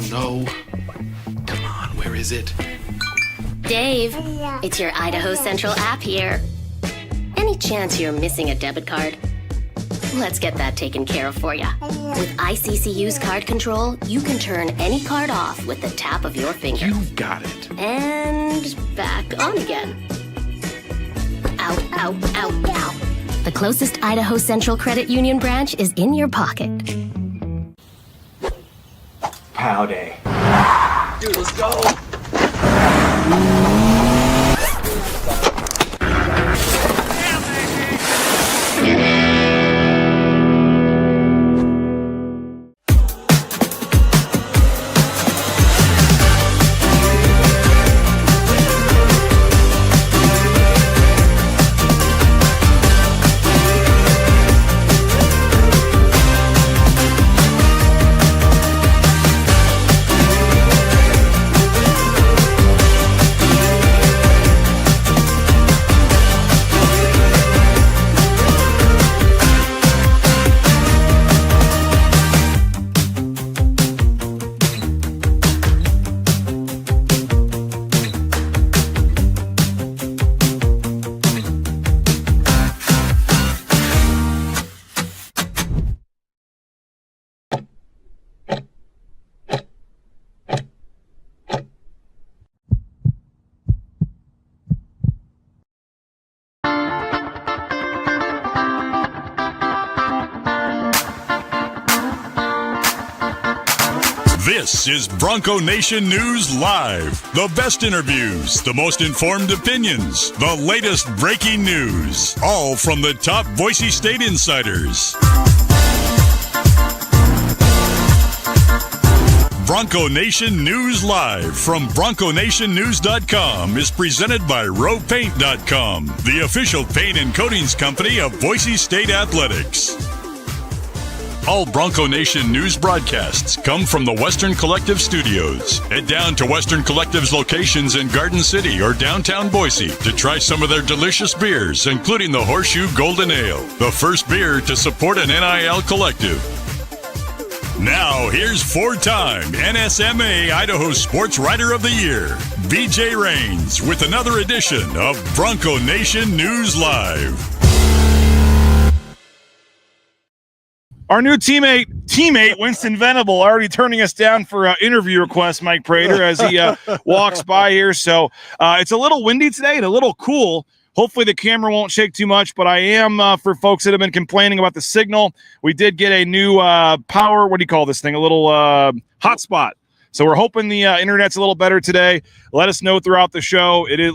no. Come on, where is it? Dave, it's your Idaho Central app here. Any chance you're missing a debit card? Let's get that taken care of for you. With ICCU's card control, you can turn any card off with the tap of your finger. You got it. And back on again. Out, out, out, out. The closest Idaho Central Credit Union branch is in your pocket. Pow day. Dude, let's go. This is Bronco Nation News Live. The best interviews, the most informed opinions, the latest breaking news, all from the top Boise State insiders. Bronco Nation News Live from BroncoNationNews.com is presented by RowPaint.com, the official paint and coatings company of Boise State Athletics. All Bronco Nation news broadcasts come from the Western Collective Studios. Head down to Western Collective's locations in Garden City or downtown Boise to try some of their delicious beers, including the Horseshoe Golden Ale, the first beer to support an NIL collective. Now, here's four-time NSMA Idaho Sports Writer of the Year, BJ Rains, with another edition of Bronco Nation News Live. Our new teammate Winston Venable, already turning us down for interview requests, Mike Prater, as he walks by here. So it's a little windy today and a little cool. Hopefully the camera won't shake too much, but I am, for folks that have been complaining about the signal, we did get a new power, what do you call this thing, a little hotspot. So we're hoping the internet's a little better today. Let us know throughout the show. It is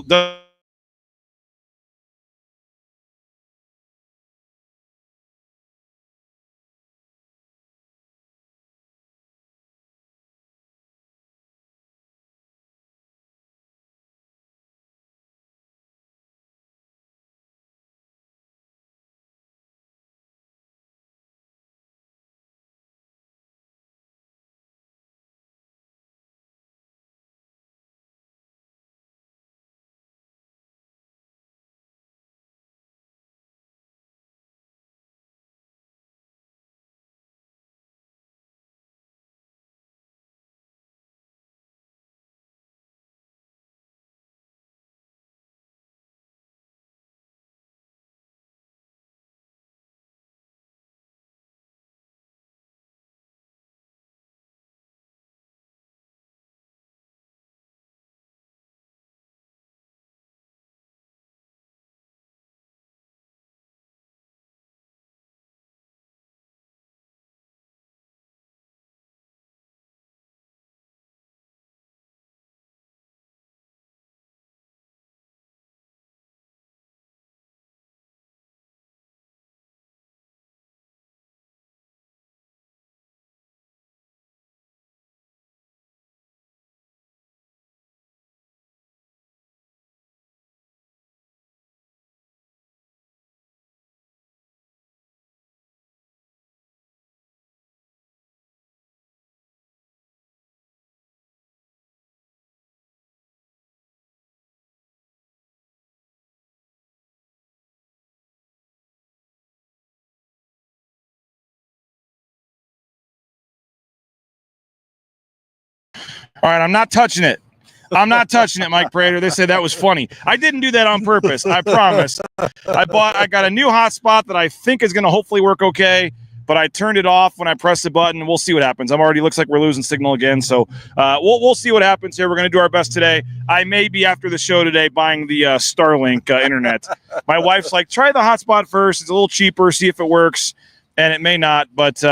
All right, I'm not touching it. I'm not touching it, Mike Prater. They said that was funny. I didn't do that on purpose. I promise. I got a new hotspot that I think is going to hopefully work okay, but I turned it off when I pressed the button. We'll see what happens. Looks like we're losing signal again, so we'll see what happens here. We're going to do our best today. I may be after the show today buying the Starlink internet. My wife's like, try the hotspot first. It's a little cheaper. See if it works, and it may not, but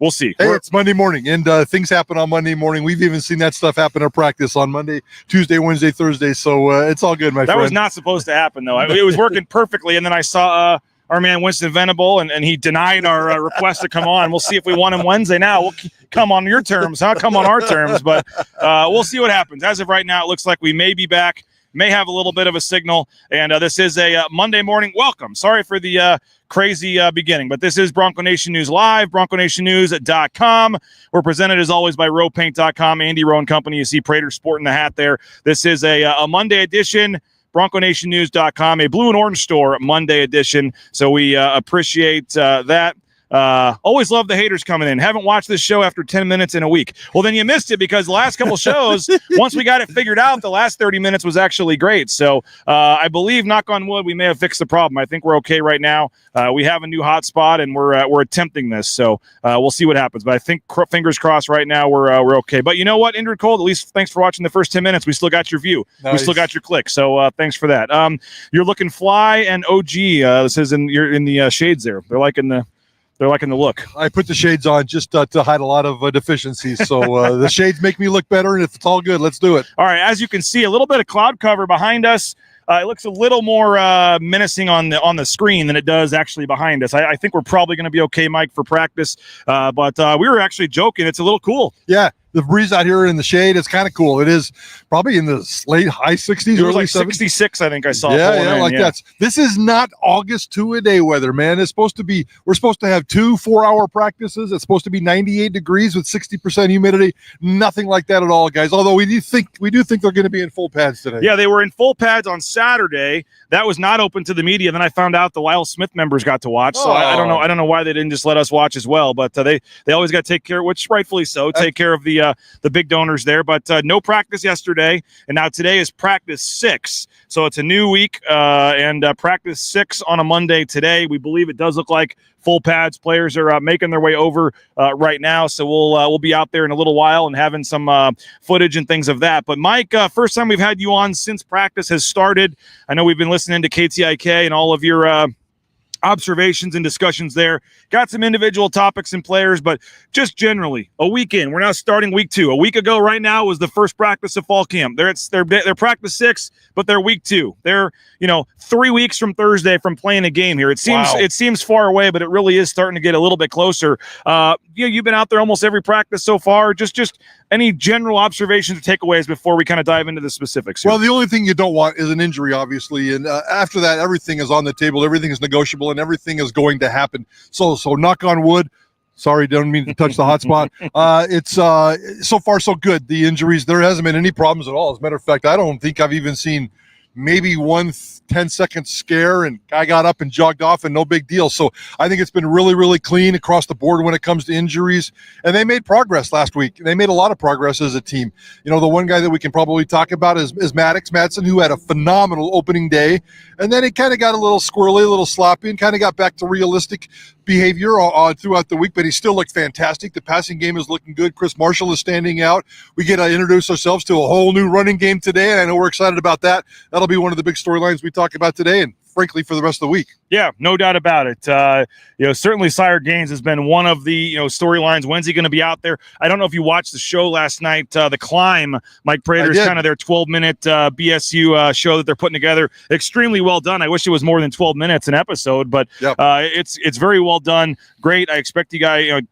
we'll see. Hey, it's Monday morning, and things happen on Monday morning. We've even seen that stuff happen in practice on Monday, Tuesday, Wednesday, Thursday, so it's all good, my friend. That was not supposed to happen, though. It was working perfectly, and then I saw our man Winston Venable, and he denied our request to come on. We'll see if we want him Wednesday now. We'll come on your terms, huh? Come on our terms, but we'll see what happens. As of right now, it looks like we may be back, may have a little bit of a signal, and this is a Monday morning welcome. Sorry for the crazy beginning, but this is Bronco Nation News Live, BroncoNationNews.com. We're presented, as always, by RowPaint.com, Andy Rowe and Company. You see Prater sporting the hat there. This is a Monday edition, BroncoNationNews.com, a blue and orange store, Monday edition. So we appreciate that. Always love the haters coming in. Haven't watched this show after 10 minutes in a week. Well, then you missed it, because the last couple shows, once we got it figured out, the last 30 minutes was actually great. So I believe, knock on wood, we may have fixed the problem. I think we're okay right now. We have a new hotspot, and we're attempting this. So we'll see what happens. But I think fingers crossed right now we're okay. But you know what, Indrid Cold, at least thanks for watching the first 10 minutes. We still got your view. Nice. We still got your click. So thanks for that. You're looking fly and OG. This is you're in the shades there. They're liking the look. I put the shades on just to hide a lot of deficiencies. So the shades make me look better, and if it's all good, let's do it. All right. As you can see, a little bit of cloud cover behind us. It looks a little more menacing on the screen than it does actually behind us. I think we're probably going to be okay, Mike, for practice. But we were actually joking. It's a little cool. Yeah. The breeze out here in the shade is kind of cool. It is probably in the late high 60s. It was like 66, I think I saw. That. This is not August 2-a-day weather, man. We're supposed to have 2 4-hour practices. It's supposed to be 98 degrees with 60% humidity. Nothing like that at all, guys. Although we do think they're going to be in full pads today. Yeah, they were in full pads on Saturday. That was not open to the media. Then I found out the Lyle Smith members got to watch. So I don't know why they didn't just let us watch as well. But they always got to take care, which rightfully so, take care of the big donors there. But no practice yesterday, and now today is practice 6. So it's a new week, and practice 6 on a Monday today. We believe it does look like full pads. Players are making their way over right now, so we'll be out there in a little while and having some footage and things of that. But Mike, first time we've had you on since practice has started. I know we've been listening to KTIK and all of your observations and discussions there. Got some individual topics and players, but just generally a weekend. We're now starting week 2. A week ago right now was the first practice of fall camp. They're practice 6, but they're week 2. They're 3 weeks from Thursday from playing a game here. It seems far away, but it really is starting to get a little bit closer. You've been out there almost every practice so far. Just any general observations or takeaways before we kind of dive into the specifics here? Well, the only thing you don't want is an injury, obviously, and after that, everything is on the table. Everything is negotiable, and everything is going to happen. So knock on wood. Sorry, don't mean to touch the hot spot. It's so far so good. The injuries, there hasn't been any problems at all. As a matter of fact, I don't think I've even seen maybe one 10-second scare, and I got up and jogged off, and no big deal. So I think it's been really, really clean across the board when it comes to injuries. And they made progress last week. They made a lot of progress as a team. The one guy that we can probably talk about is Madsen, who had a phenomenal opening day. And then it kind of got a little squirrely, a little sloppy, and kind of got back to realistic behavior throughout the week, but he still looked fantastic. The passing game is looking good. Chris Marshall is standing out. We get to introduce ourselves to a whole new running game today, and I know we're excited about that. That'll be one of the big storylines we talk about today, and frankly, for the rest of the week. Yeah, no doubt about it. Certainly Sire Gaines has been one of the storylines. When's he going to be out there? I don't know if you watched the show last night, The Climb. Mike Prater's kind of their 12-minute BSU show that they're putting together. Extremely well done. I wish it was more than 12 minutes an episode, but it's very well done. Great. I expect you guys,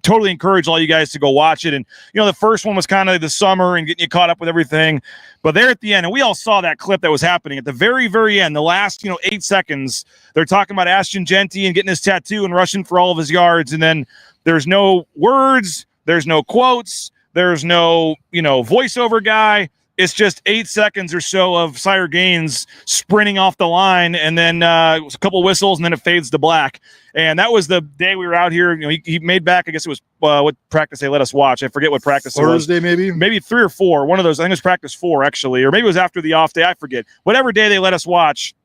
totally encourage all you guys to go watch it. And, the first one was kind of the summer and getting you caught up with everything. But there at the end, and we all saw that clip that was happening at the very, very end, the last, 8 seconds, they're talking about Ashton Genty and getting his tattoo and rushing for all of his yards. And then there's no words, there's no quotes, there's no, voiceover guy. it's just 8 seconds or so of Sire Gaines sprinting off the line, and then it was a couple whistles, and then it fades to black. And that was the day we were out here. You know, he made back. I guess it was what practice they let us watch. I forget what practice Thursday, it was. Maybe 3 or 4. One of those. I think it was practice 4 actually, or maybe it was after the off day. I forget. Whatever day they let us watch.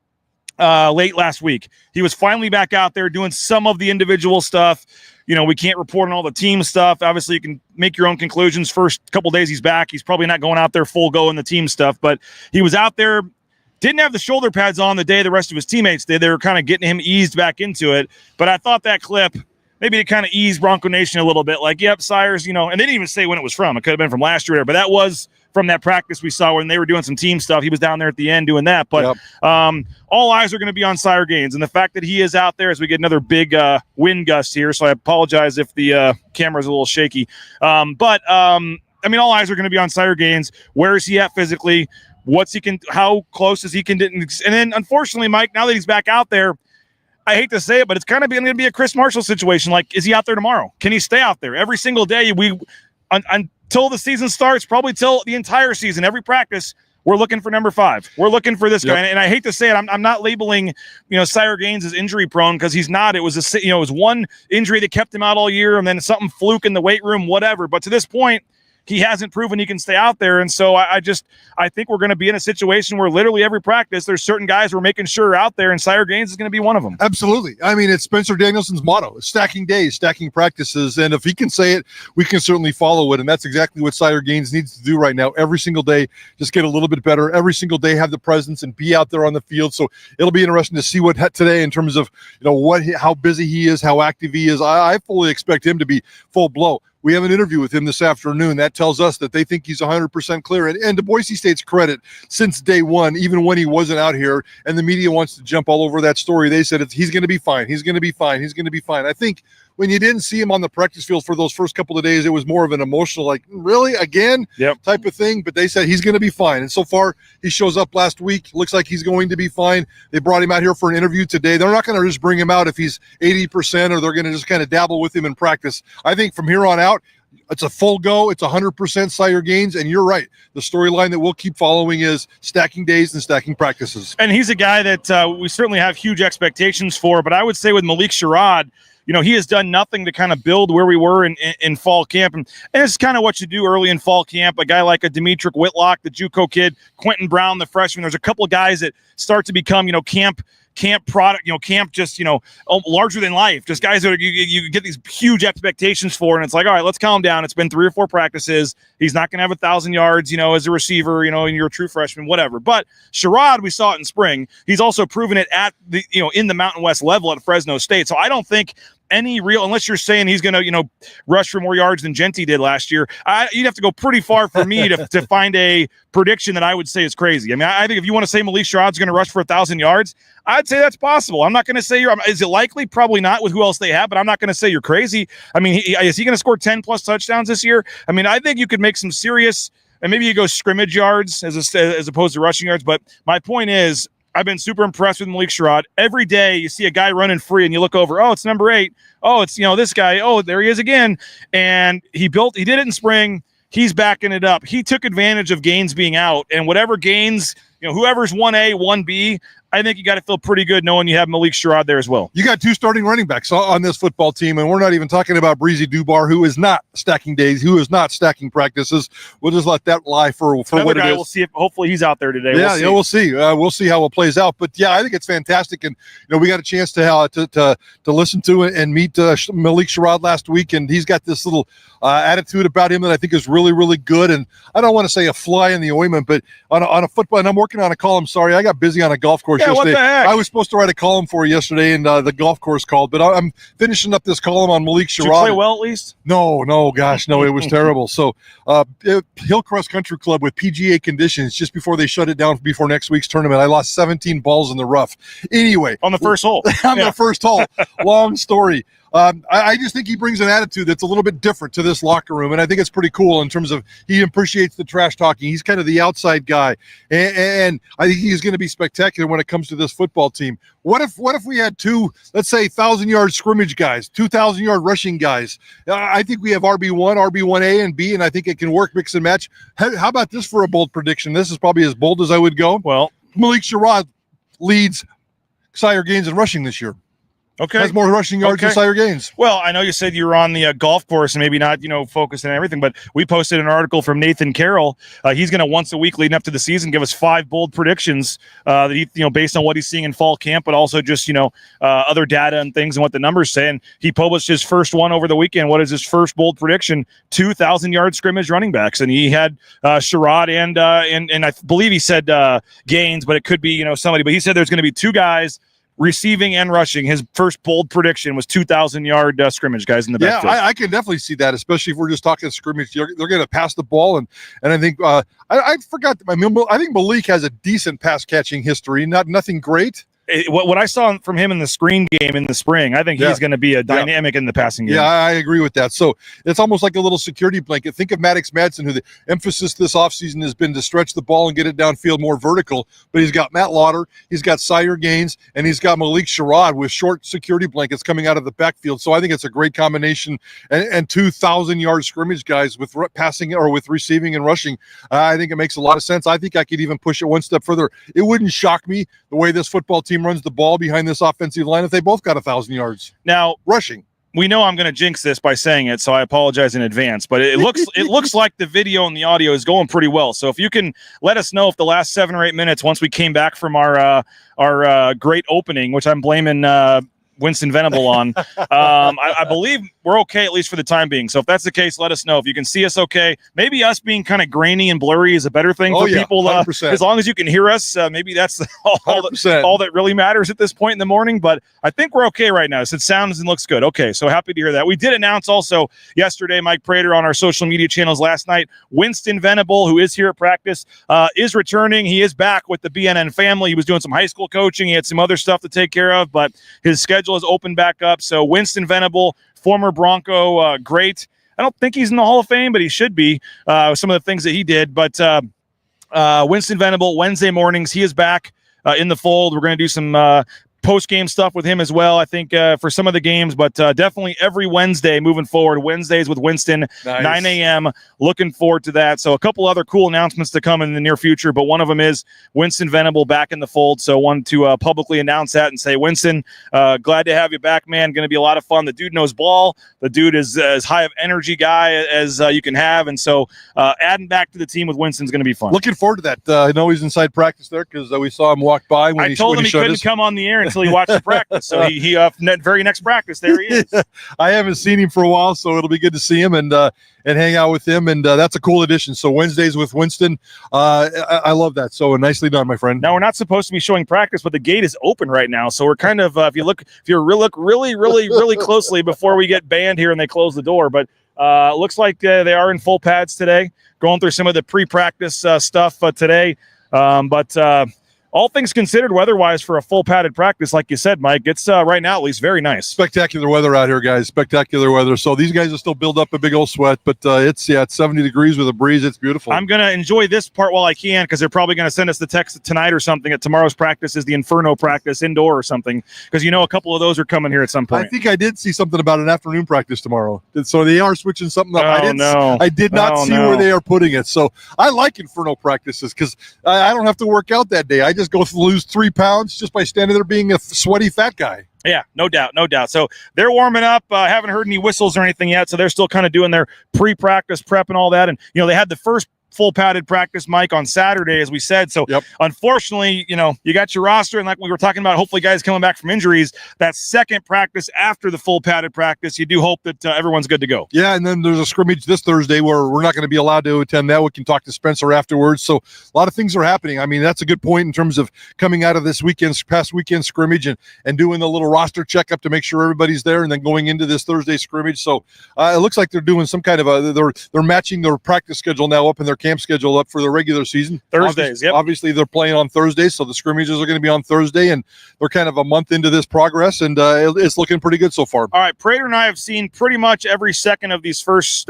Late last week, he was finally back out there doing some of the individual stuff. You know, we can't report on all the team stuff. Obviously, you can make your own conclusions. First couple days he's back, he's probably not going out there full go in the team stuff, but he was out there, didn't have the shoulder pads on the day the rest of his teammates did. They were kind of getting him eased back into it. But I thought that clip, maybe to kind of ease Bronco Nation a little bit, like, yep, Sires, you know, and they didn't even say when it was from. It could have been from last year, but that was from that practice we saw when they were doing some team stuff. He was down there at the end doing that. But all eyes are going to be on Sire Gaines. And the fact that he is out there as we get another big wind gust here. So I apologize if the camera's a little shaky. I mean, all eyes are going to be on Sire Gaines. Where is he at physically? How close is he can? And then, unfortunately, Mike, now that he's back out there, I hate to say it, but it's kind of going to be a Chris Marshall situation. Like, is he out there tomorrow? Can he stay out there every single day? Until the season starts, probably till the entire season, every practice, we're looking for number 5. We're looking for this guy. And I hate to say it, I'm not labeling, Sire Gaines as injury prone, because he's not. It was it was one injury that kept him out all year, and then something fluke in the weight room, whatever. But to this point, he hasn't proven he can stay out there. And so I think we're going to be in a situation where literally every practice, there's certain guys we're making sure are out there, and Sire Gaines is going to be one of them. Absolutely. I mean, it's Spencer Danielson's motto: stacking days, stacking practices. And if he can say it, we can certainly follow it. And that's exactly what Sire Gaines needs to do right now. Every single day, just get a little bit better. Every single day, have the presence and be out there on the field. So it'll be interesting to see what today in terms of, how busy he is, how active he is. I fully expect him to be full blow. We have an interview with him this afternoon. That tells us that they think he's 100% clear. And to Boise State's credit, since day one, even when he wasn't out here and the media wants to jump all over that story, they said he's going to be fine. He's going to be fine. He's going to be fine. I think when you didn't see him on the practice field for those first couple of days, it was more of an emotional, like, really, again, type of thing. But they said he's going to be fine. And so far, he shows up last week. Looks like he's going to be fine. They brought him out here for an interview today. They're not going to just bring him out if he's 80%, or they're going to just kind of dabble with him in practice. I think from here on out, it's a full go. It's 100% Sire Gaines. And you're right. The storyline that we'll keep following is stacking days and stacking practices. And he's a guy that we certainly have huge expectations for. But I would say with Malik Sherrod, he has done nothing to kind of build where we were in fall camp. And it's kind of what you do early in fall camp. A guy like a Demetric Whitlock, the JUCO kid, Quentin Brown, the freshman. There's a couple of guys that start to become, camp product, camp just, larger than life. Just guys that you get these huge expectations for, and it's like, all right, let's calm down. It's been 3 or 4 practices. He's not going to have 1,000 yards, as a receiver, and you're a true freshman, whatever. But Sherrod, we saw it in spring. He's also proven it at the, in the Mountain West level at Fresno State. So I don't think any real, unless you're saying he's going to, rush for more yards than Genty did last year, you'd have to go pretty far for me to find a prediction that I would say is crazy. I mean, I think if you want to say Malik Sherrod's going to rush for 1,000 yards, I'd say that's possible. I'm not going to say is it likely? Probably not with who else they have, but I'm not going to say you're crazy. I mean, is he going to score 10 plus touchdowns this year? I mean, I think you could make some serious, and maybe you go scrimmage yards as opposed to rushing yards. But my point is, I've been super impressed with Malik Sherrod. Every day you see a guy running free and you look over, oh, it's number 8. Oh, it's, this guy. Oh, there he is again. And he did it in spring. He's backing it up. He took advantage of Gaines being out, and whatever Gaines, whoever's 1A, 1B, I think you got to feel pretty good knowing you have Malik Sherrod there as well. You got 2 starting running backs on this football team, and we're not even talking about Breezy Dubar, who is not stacking days, who is not stacking practices. We'll just let that lie for what it is. We'll see if hopefully he's out there today. Yeah, we'll see. We'll see how it plays out. But yeah, I think it's fantastic, and we got a chance to listen to and meet Malik Sherrod last week, and he's got this little attitude about him that I think is really, really good. And I don't want to say a fly in the ointment, but on a football, and I'm working on a column. Sorry, I got busy on a golf course yesterday. What the heck? I was supposed to write a column for you yesterday, and the golf course called. But I'm finishing up this column on Malik Sherrod. Did you play well at least? No, gosh, no, it was terrible. So Hillcrest Country Club with PGA conditions just before they shut it down before next week's tournament. I lost 17 balls in the rough. Anyway. On the first hole. On the first hole. Long story. I just think he brings an attitude that's a little bit different to this locker room, and I think it's pretty cool in terms of he appreciates the trash talking. He's kind of the outside guy, and I think he's going to be spectacular when it comes to this football team. What if we had two, let's say, 1,000-yard scrimmage guys, 2,000-yard rushing guys? I think we have RB1, RB1A, and B, and I think it can work, mix and match. How about this for a bold prediction? This is probably as bold as I would go. Well, Malik Sherrod leads Sire Gaines in rushing this year. Okay. Has more rushing yards than Sire Gaines. Well, I know you said you were on the golf course and maybe not, focused on everything, but we posted an article from Nathan Carroll. He's going to once a week leading up to the season give us 5 bold predictions that he, based on what he's seeing in fall camp, but also just, other data and things and what the numbers say. And he published his first one over the weekend. What is his first bold prediction? 2,000-yard scrimmage running backs. And he had Sherrod and I believe he said Gaines, but it could be, somebody. But he said there's going to be 2 guys receiving and rushing. His first bold prediction was 2,000-yard scrimmage guys in the backfield. Yeah, I can definitely see that, especially if we're just talking scrimmage. They're going to pass the ball, and I think I forgot. I think Malik has a decent pass catching history. Nothing great. What I saw from him in the screen game in the spring, I think he's going to be a dynamic in the passing game. Yeah, I agree with that. So it's almost like a little security blanket. Think of Maddox Madsen, who the emphasis this offseason has been to stretch the ball and get it downfield more vertical. But he's got Matt Lauder, he's got Sire Gaines, and he's got Malik Sherrod with short security blankets coming out of the backfield. So I think it's a great combination. And 2,000-yard scrimmage guys with passing or with receiving and rushing. I think it makes a lot of sense. I think I could even push it one step further. It wouldn't shock me the way this football team runs the ball behind this offensive line if they both got 1,000 yards now rushing. We know I'm going to jinx this by saying it, so I apologize in advance, but it looks like the video and the audio is going pretty well. So if you can let us know if the last 7 or 8 minutes, once we came back from our great opening, which I'm blaming Winston Venable on, I believe we're okay, at least for the time being. So if that's the case, let us know. If you can see us okay, maybe us being kind of grainy and blurry is a better thing for people. 100%. As long as you can hear us, maybe that's all that really matters at this point in the morning. But I think we're okay right now. So it sounds and looks good. Okay, so happy to hear that. We did announce also yesterday, Mike Prater, on our social media channels last night, Winston Venable, who is here at practice, is returning. He is back with the BNN family. He was doing some high school coaching. He had some other stuff to take care of, but his schedule is open back up. So Winston Venable, former Bronco, great. I don't think he's in the Hall of Fame, but he should be. Some of the things that he did. But Winston Venable, Wednesday mornings, he is back in the fold. We're going to do some post-game stuff with him as well, I think, for some of the games, but definitely every Wednesday moving forward. Wednesdays with Winston, nice. 9 a.m. Looking forward to that. So a couple other cool announcements to come in the near future, but one of them is Winston Venable back in the fold. So I wanted to publicly announce that and say, Winston, glad to have you back, man. Going to be a lot of fun. The dude knows ball. The dude is as high of energy guy as you can have, and so adding back to the team with Winston is going to be fun. Looking forward to that. I know he's inside practice there because we saw him walk by when I told him he couldn't come on the air until he watched the practice. So he very next practice, there he is. I haven't seen him for a while, so it'll be good to see him and hang out with him. And that's a cool addition. So Wednesdays with Winston, I love that. So nicely done, my friend. Now we're not supposed to be showing practice, but the gate is open right now. So we're kind of if you look really closely before we get banned here and they close the door. But looks like they are in full pads today, going through some of the pre-practice stuff today. But all things considered, weather-wise, for a full padded practice, like you said, Mike, it's right now at least very nice. Spectacular weather out here, guys. Spectacular weather. So these guys will still build up a big old sweat, but it's 70 degrees with a breeze. It's beautiful. I'm going to enjoy this part while I can because they're probably going to send us the text tonight or something at tomorrow's practice is the Inferno practice indoor or something because a couple of those are coming here at some point. I think I did see something about an afternoon practice tomorrow. So they are switching something up. I did not see where they are putting it. So I like Inferno practices because I don't have to work out that day. I just go lose 3 pounds just by standing there being a sweaty fat guy. Yeah, no doubt. So they're warming up. Haven't heard any whistles or anything yet. So they're still kind of doing their pre-practice prep and all that. And, they had the first full padded practice, Mike, on Saturday, as we said. So unfortunately, you got your roster. And like we were talking about, hopefully guys coming back from injuries, that second practice after the full padded practice, you do hope that everyone's good to go. Yeah. And then there's a scrimmage this Thursday where we're not going to be allowed to attend that. We can talk to Spencer afterwards. So a lot of things are happening. I mean, that's a good point in terms of coming out of this past weekend scrimmage and doing the little roster checkup to make sure everybody's there and then going into this Thursday scrimmage. So it looks like they're doing some kind of they're matching their practice schedule now up in their camp camp schedule up for the regular season. Thursdays, Obviously, they're playing on Thursdays, so the scrimmages are going to be on Thursday, and they're kind of a month into this progress, and it's looking pretty good so far. All right, Prater and I have seen pretty much every second of these first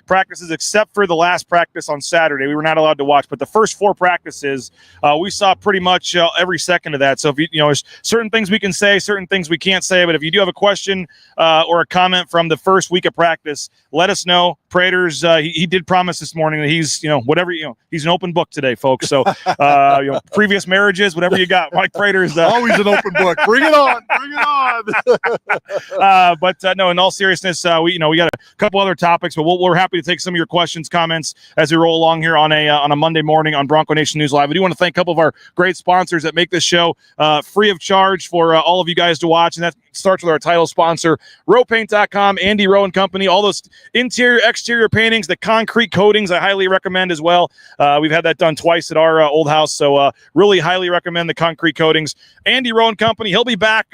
practices, except for the last practice on Saturday. We were not allowed to watch, but the first 4 practices, we saw pretty much every second of that. So if there's certain things we can say, certain things we can't say, but if you do have a question or a comment from the first week of practice, let us know. Prater's he did promise this morning that he's he's an open book today, folks. So previous marriages, whatever you got, Mike Prater's always an open book. Bring it on, bring it on. But no, in all seriousness, we got a couple other topics, but we're happy to take some of your questions, comments as we roll along here on a Monday morning on Bronco Nation News Live. I do want to thank a couple of our great sponsors that make this show free of charge for all of you guys to watch, and that starts with our title sponsor, rowpaint.com, Andy Rowe and Company. All those interior, exterior paintings, the concrete coatings, I highly recommend as well. We've had that done twice at our old house, so really highly recommend the concrete coatings. Andy Rowe and Company, he'll be back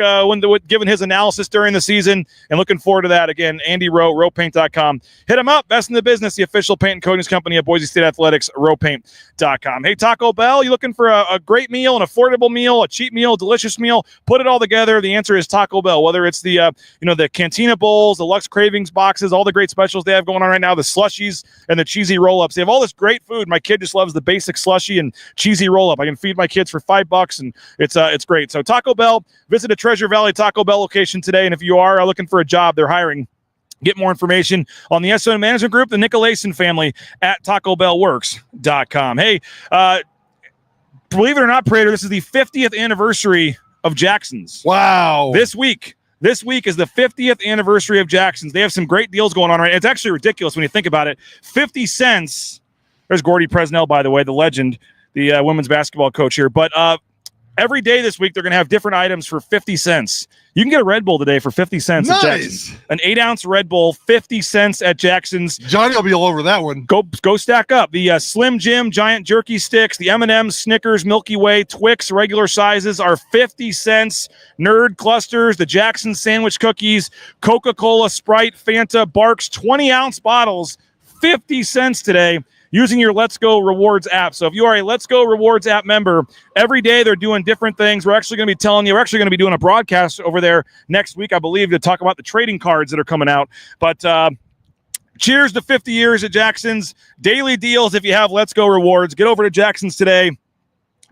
giving his analysis during the season, and looking forward to that. Again, Andy Rowe, rowpaint.com. Hit him up, best in the business, the official paint and coatings company of Boise State Athletics, rowpaint.com. Hey, Taco Bell, you looking for a great meal, an affordable meal, a cheap meal, delicious meal? Put it all together. The answer is Taco Bell. Whether it's the the Cantina Bowls, the Lux Cravings boxes, all the great specials they have going on right now, the slushies and the cheesy roll-ups. They have all this great food. My kid just loves the basic slushie and cheesy roll-up. I can feed my kids for $5, and it's great. So Taco Bell, visit a Treasure Valley Taco Bell location today, and if you are looking for a job, they're hiring. Get more information on the SON Management Group, the Nicolason family at TacoBellWorks.com. Hey, believe it or not, Prater, this is the 50th anniversary of Jackson's. Wow. This week is the 50th anniversary of Jackson's. They have some great deals going on right now. It's actually ridiculous when you think about it. 50 cents. There's Gordy Presnell, by the way, the legend, the women's basketball coach here. But every day this week, they're going to have different items for 50 cents. You can get a Red Bull today for 50 cents at Jackson's. An 8-ounce Red Bull, 50 cents at Jackson's. Johnny will be all over that one. Go stack up. The Slim Jim Giant Jerky Sticks, the M&M's, Snickers, Milky Way, Twix, regular sizes are 50 cents. Nerd Clusters, the Jackson Sandwich Cookies, Coca-Cola, Sprite, Fanta, Barks, 20-ounce bottles, 50 cents today, using your Let's Go Rewards app. So if you are a Let's Go Rewards app member, every day they're doing different things. We're actually going to be doing a broadcast over there next week, I believe, to talk about the trading cards that are coming out. But cheers to 50 years at Jackson's. Daily deals if you have Let's Go Rewards. Get over to Jackson's today.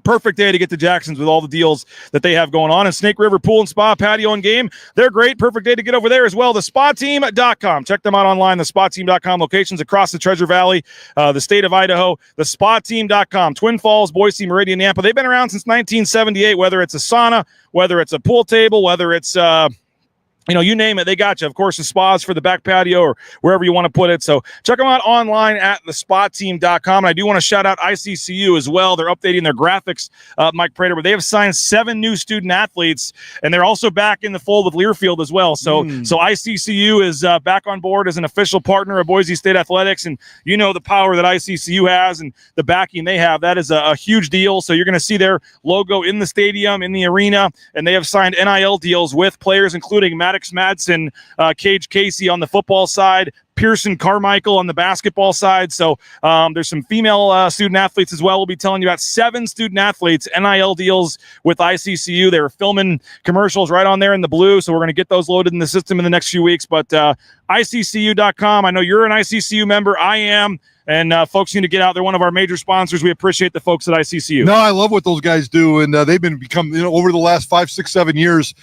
Perfect day to get to Jackson's with all the deals that they have going on. And Snake River Pool and Spa, Patio and Game, they're great. Perfect day to get over there as well. TheSpaTeam.com. Check them out online. TheSpaTeam.com. Locations across the Treasure Valley, the state of Idaho. TheSpaTeam.com. Twin Falls, Boise, Meridian, Nampa. They've been around since 1978, whether it's a sauna, whether it's a pool table, whether it's you name it, they got you. Of course, the spas for the back patio or wherever you want to put it. So check them out online at thespotteam.com. And I do want to shout out ICCU as well. They're updating their graphics, Mike Prater, but they have signed 7 new student athletes, and they're also back in the fold with Learfield as well. So ICCU is back on board as an official partner of Boise State Athletics, and you know the power that ICCU has and the backing they have. That is a huge deal. So you're going to see their logo in the stadium, in the arena, and they have signed NIL deals with players including Maddox Madsen, Cage Casey on the football side, Pearson Carmichael on the basketball side. So there's some female student athletes as well. We'll be telling you about 7 student athletes, NIL deals with ICCU. They were filming commercials right on there in the blue, so we're going to get those loaded in the system in the next few weeks. But ICCU.com, I know you're an ICCU member. I am. And folks need to get out. They're one of our major sponsors. We appreciate the folks at ICCU. No, I love what those guys do, and they've become over the last 5, 6, 7 years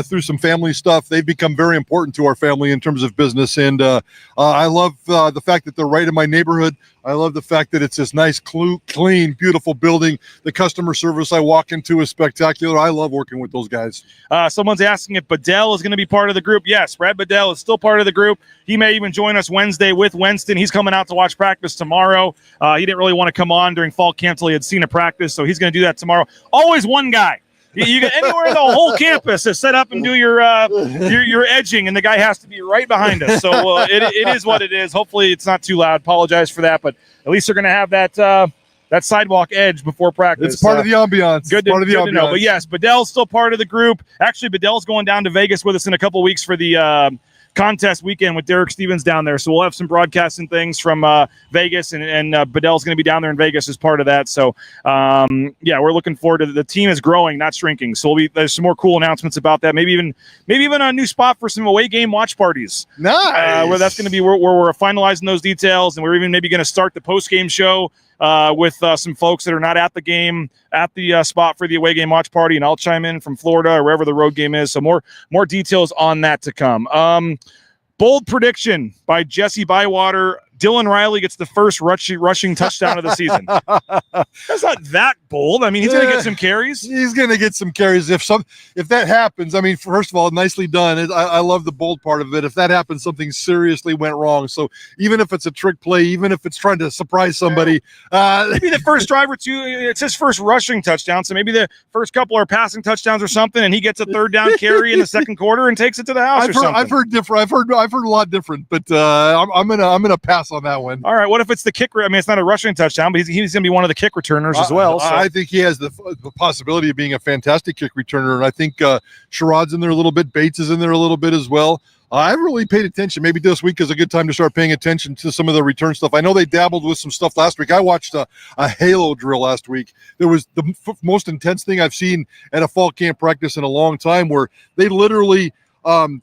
through some family stuff. They've become very important to our family in terms of business, and I love the fact that they're right in my neighborhood. I love the fact that it's this nice, clean, beautiful building. The customer service I walk into is spectacular. I love working with those guys. Someone's asking if Bedell is going to be part of the group. Yes, Brad Bedell is still part of the group. He may even join us Wednesday with Winston. He's coming out to watch practice tomorrow. He didn't really want to come on during fall camp till he had seen a practice, so he's going to do that tomorrow. Always one guy. You get anywhere in the whole campus to set up and do your edging, and the guy has to be right behind us. So it is what it is. Hopefully it's not too loud. Apologize for that, but at least they're going to have that sidewalk edge before practice. It's part of the ambiance. Good to know. But yes, Bedell's still part of the group. Actually, Bedell's going down to Vegas with us in a couple weeks for the contest weekend with Derek Stevens down there. So we'll have some broadcasting things from Vegas, and Bedell's going to be down there in Vegas as part of that. So, we're looking forward to the team is growing, not shrinking. So there's some more cool announcements about that. Maybe even a new spot for some away game watch parties. Nice. Where that's going to be where we're finalizing those details, and we're even maybe going to start the post-game show with some folks that are not at the game at the spot for the away game watch party, and I'll chime in from Florida or wherever the road game is. So more details on that to come. Bold prediction by Jesse Bywater. Dylan Riley gets the first rushing touchdown of the season. That's not that bold. I mean, he's going to get some carries. He's going to get some carries. If that happens, I mean, first of all, nicely done. I love the bold part of it. If that happens, something seriously went wrong. So even if it's a trick play, even if it's trying to surprise somebody. Maybe the first drive or two, it's his first rushing touchdown. So maybe the first couple are passing touchdowns or something, and he gets a third down carry in the second quarter and takes it to the house I've heard different. I've heard a lot different, but I'm gonna pass on that one. All right. What if it's the kick? I mean, it's not a rushing touchdown, but he's going to be one of the kick returners as well. So. I think he has the possibility of being a fantastic kick returner, and I think Sherrod's in there a little bit. Bates is in there a little bit as well. I really paid attention. Maybe this week is a good time to start paying attention to some of the return stuff. I know they dabbled with some stuff last week. I watched a halo drill last week. There was the most intense thing I've seen at a fall camp practice in a long time, where they literally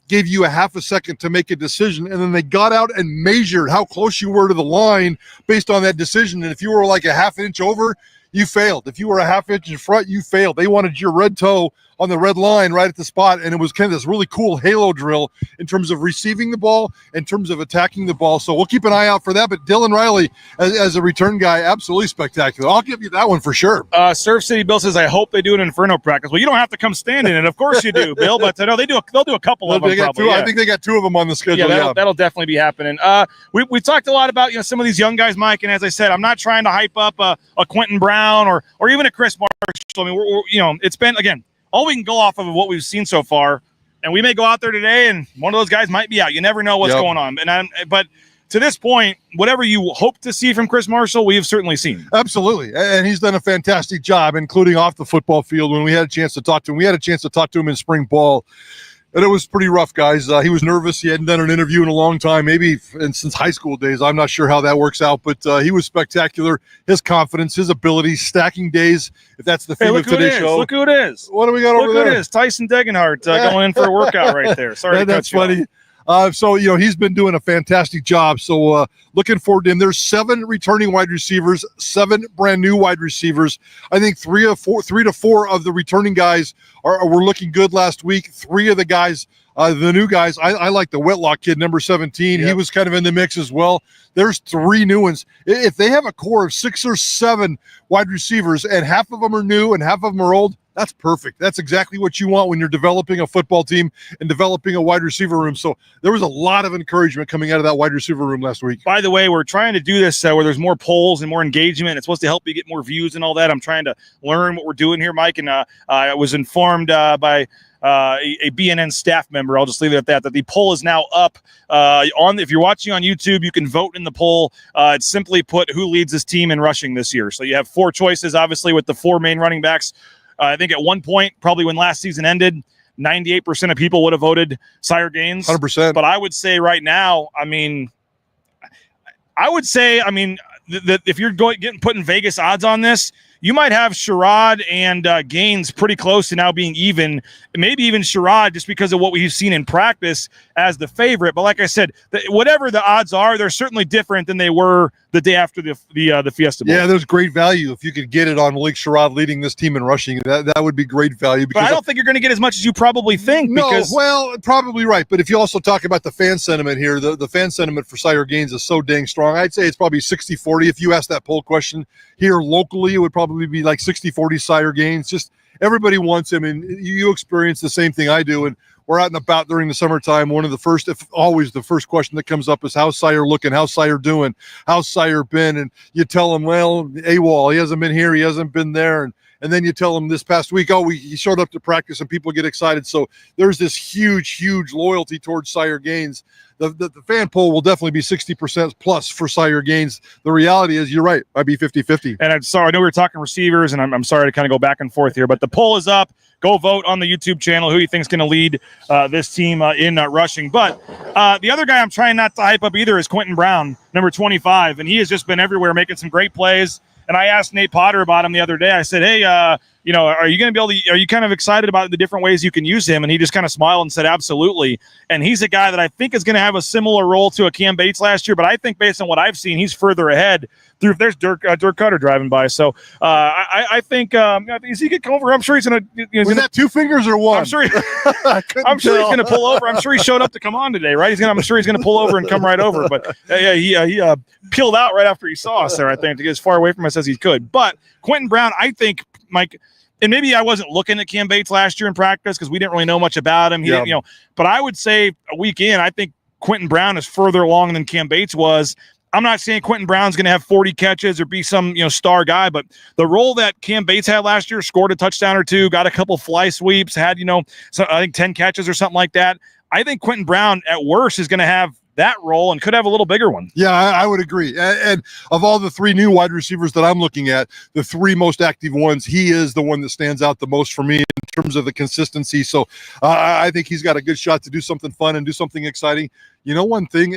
gave you a half a second to make a decision, and then they got out and measured how close you were to the line based on that decision. And if you were like a half inch over, you failed. If you were a half inch in front, you failed. They wanted your red toe on the red line right at the spot, and it was kind of this really cool halo drill in terms of receiving the ball, in terms of attacking the ball. So we'll keep an eye out for that. But Dylan Riley, as a return guy, absolutely spectacular. I'll give you that one for sure. Surf City Bill says, I hope they do an Inferno practice. Well, you don't have to come stand in it. Of course you do, Bill, but no, they'll do a couple of them probably. I think they got two of them on the schedule. That'll definitely be happening. We talked a lot about some of these young guys, Mike, and as I said, I'm not trying to hype up a Quentin Brown or even a Chris Marshall. I mean, we're it's been, again, all we can go off of what we've seen so far, and we may go out there today and one of those guys might be out. You never know what's going on. But to this point, whatever you hope to see from Chris Marshall, we have certainly seen. Absolutely. And he's done a fantastic job, including off the football field when we had a chance to talk to him. We had a chance to talk to him in spring ball. And it was pretty rough, guys. He was nervous. He hadn't done an interview in a long time, maybe since high school days. I'm not sure how that works out, but he was spectacular. His confidence, his ability, stacking days, if that's the theme of today's show. Look who it is. What do we got over there? Look who it is. Tyson Degenhart going in for a workout right there. Sorry to that's cut you funny. So, he's been doing a fantastic job. So, looking forward to him. There's 7 returning wide receivers, 7 brand new wide receivers. I think 3 to 4 of the returning guys were looking good last week. 3 of the guys, the new guys, I like the Whitlock kid, number 17. Yep. He was kind of in the mix as well. There's 3 new ones. If they have a core of 6 or 7 wide receivers and half of them are new and half of them are old, that's perfect. That's exactly what you want when you're developing a football team and developing a wide receiver room. So there was a lot of encouragement coming out of that wide receiver room last week. By the way, we're trying to do this where there's more polls and more engagement. It's supposed to help you get more views and all that. I'm trying to learn what we're doing here, Mike. And I was informed by a BNN staff member, I'll just leave it at that the poll is now up. If you're watching on YouTube, you can vote in the poll. It's simply put who leads this team in rushing this year. So you have 4 choices, obviously, with the 4 main running backs. I think at one point, probably when last season ended, 98% of people would have voted Sire Gaines. 100%. But I would say right now, that if you're putting Vegas odds on this, you might have Sherrod and Gaines pretty close to now being even, maybe even Sherrod just because of what we've seen in practice as the favorite. But like I said, whatever the odds are, they're certainly different than they were the day after the Fiesta Bowl. Yeah, there's great value if you could get it on Malik Sherrod leading this team in rushing. That would be great value. Because but I don't think you're going to get as much as you probably think. Well, probably right. But if you also talk about the fan sentiment here, the fan sentiment for Sire Gaines is so dang strong. I'd say it's probably 60-40. If you ask that poll question here locally, it would probably be like 60-40 Sire Gaines. Just everybody wants him, and you experience the same thing I do. And we're out and about during the summertime. One of the first, if always the first question that comes up is how's Sire looking? How's Sire doing? How's Sire been? And you tell him, well, AWOL, he hasn't been here, he hasn't been there. And and then you tell them this past week, he showed up to practice, and people get excited. So there's this huge loyalty towards Sire Gaines. The fan poll will definitely be 60% plus for Sire Gaines. The reality is, you're right, I'd be 50-50. And I'm sorry, I know we were talking receivers, and I'm sorry to kind of go back and forth here, but the poll is up. Go vote on the YouTube channel who you think is going to lead this team in rushing. But the other guy I'm trying not to hype up either is Quentin Brown, number 25, and he has just been everywhere making some great plays. And I asked Nate Potter about him the other day. I said, hey, are you going to be able to, are you kind of excited about the different ways you can use him? And he just kind of smiled and said, absolutely. And he's a guy that I think is going to have a similar role to a Cam Bates last year, but I think based on what I've seen, he's further ahead through, there's Dirk Cutter driving by. So I think, is he going to come over? I'm sure he's going to, was that two fingers or one? I'm sure, I'm sure he's going to pull over. I'm sure he showed up to come on today, right? I'm sure he's going to pull over and come right over. But he peeled out right after he saw us there, I think, to get as far away from us as he could. But Quentin Brown, I think, Mike, and maybe I wasn't looking at Cam Bates last year in practice because we didn't really know much about him. But I would say a week in, I think Quentin Brown is further along than Cam Bates was. I'm not saying Quentin Brown's going to have 40 catches or be some star guy, but the role that Cam Bates had last year, scored a touchdown or two, got a couple fly sweeps, had I think 10 catches or something like that. I think Quentin Brown at worst is going to have that role and could have a little bigger one. Yeah, I would agree. And of all the three new wide receivers that I'm looking at, the three most active ones, he is the one that stands out the most for me in terms of the consistency. So I think he's got a good shot to do something fun and do something exciting. One thing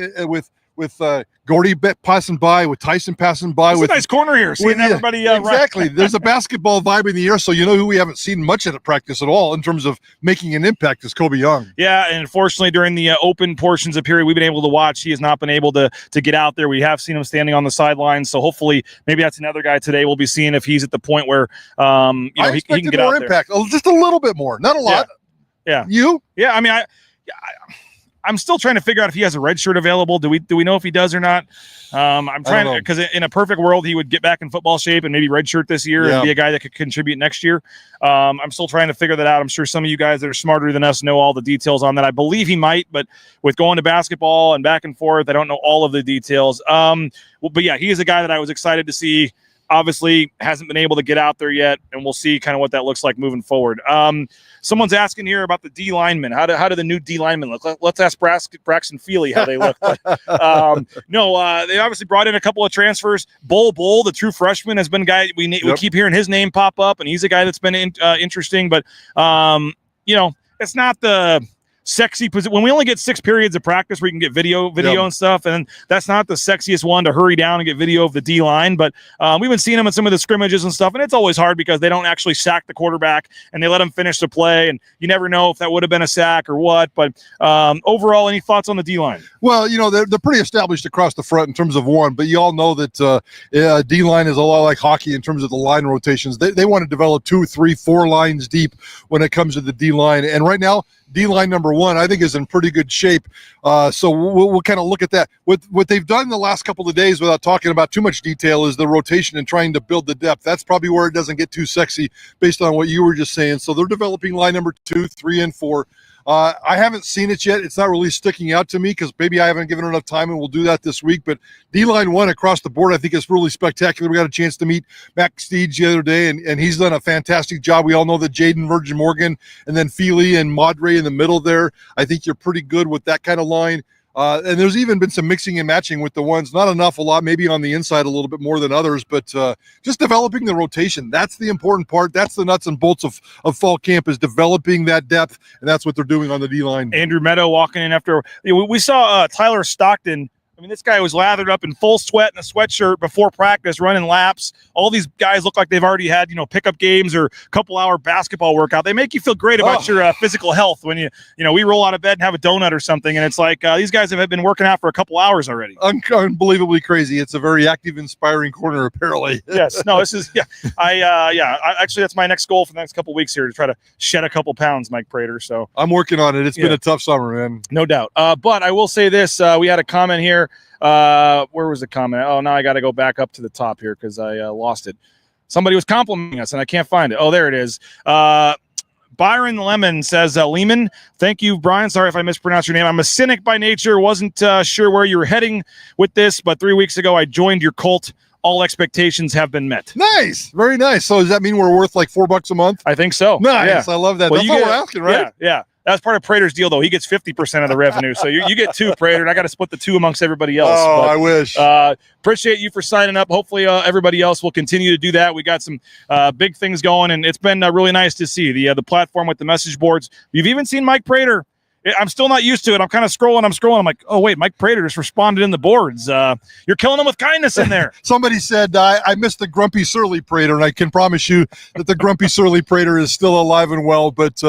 with Gordy passing by, with Tyson passing by. It's a nice corner here, seeing everybody. Exactly. There's a basketball vibe in the air, so who we haven't seen much at practice at all in terms of making an impact is Kobe Young. Yeah, and unfortunately during the open portions of period we've been able to watch, he has not been able to get out there. We have seen him standing on the sidelines, so hopefully maybe that's another guy today we'll be seeing if he's at the point where he can get more out impact, just a little bit more, not a lot. Yeah. You? Yeah, I mean, I'm still trying to figure out if he has a red shirt available. Do we know if he does or not? I'm trying because in a perfect world he would get back in football shape and maybe red shirt this year and be a guy that could contribute next year. I'm still trying to figure that out. I'm sure some of you guys that are smarter than us know all the details on that. I believe he might, but with going to basketball and back and forth, I don't know all of the details. But yeah, he is a guy that I was excited to see. Obviously hasn't been able to get out there yet, and we'll see kind of what that looks like moving forward. Someone's asking here about the D linemen. How do the new D linemen look? Let's ask Braxton Feely how they look. But, they obviously brought in a couple of transfers. Bull, the true freshman, has been a guy we keep hearing his name pop up, and he's a guy that's been interesting. But it's not the sexy position. When we only get 6 periods of practice where you can get video and stuff, and that's not the sexiest one to hurry down and get video of the D line. But we've been seeing them in some of the scrimmages and stuff, and it's always hard because they don't actually sack the quarterback and they let him finish the play, and you never know if that would have been a sack or what. But overall, any thoughts on the D line? Well, they're pretty established across the front in terms of one, but you all know that D line is a lot like hockey in terms of the line rotations. They want to develop 2, 3, 4 lines deep when it comes to the D line, and right now D-line number 1, I think, is in pretty good shape. So we'll kind of look at that. What they've done the last couple of days, without talking about too much detail, is the rotation and trying to build the depth. That's probably where it doesn't get too sexy based on what you were just saying. So they're developing line number 2, 3, and 4. I haven't seen it yet. It's not really sticking out to me because maybe I haven't given enough time, and we'll do that this week. But D-line 1 across the board, I think, is really spectacular. We got a chance to meet Mac Steege the other day, and he's done a fantastic job. We all know that Jaden Virgin Morgan and then Feely and Madre in the middle there. I think you're pretty good with that kind of line. And there's even been some mixing and matching with the ones, not enough, a lot, maybe on the inside a little bit more than others, but just developing the rotation. That's the important part. That's the nuts and bolts of fall camp, is developing that depth, and that's what they're doing on the D-line. Andrew Meadow walking in after we saw Tyler Stockton. I mean, this guy was lathered up in full sweat and a sweatshirt before practice, running laps. All these guys look like they've already had, pickup games or couple-hour basketball workout. They make you feel great about your physical health when we roll out of bed and have a donut or something, and it's like these guys have been working out for a couple hours already. Unbelievably crazy. It's a very active, inspiring corner, apparently. Yes. No, this is actually, that's my next goal for the next couple of weeks here, to try to shed a couple pounds, Mike Prater. So I'm working on it. It's been a tough summer, man. No doubt. But I will say this: we had a comment here. Where was the comment? Oh, now I got to go back up to the top here because I lost it. Somebody was complimenting us and I can't find it. Oh, there it is. Byron Lemon says, Lehman, thank you, Brian. Sorry if I mispronounced your name. I'm a cynic by nature. Wasn't sure where you were heading with this, but 3 weeks ago I joined your cult. all expectations have been met. Nice. Very nice. So does that mean we're worth like $4 a month? I think so. Nice. Yeah. I love that. Well, That's you what get- we're asking, right? Yeah. That's part of Prater's deal, though. He gets 50% of the revenue. So you get 2, Prater, and I got to split the 2 amongst everybody else. Oh, But, I wish. appreciate you for signing up. Hopefully everybody else will continue to do that. We got some big things going, and it's been really nice to see the platform with the message boards. You've even seen Mike Prater. I'm still not used to it. I'm kind of scrolling. I'm like, oh, wait, Mike Prater just responded in the boards. You're killing him with kindness in there. Somebody said, I missed the grumpy, surly Prater, and I can promise you that the grumpy, surly Prater is still alive and well, but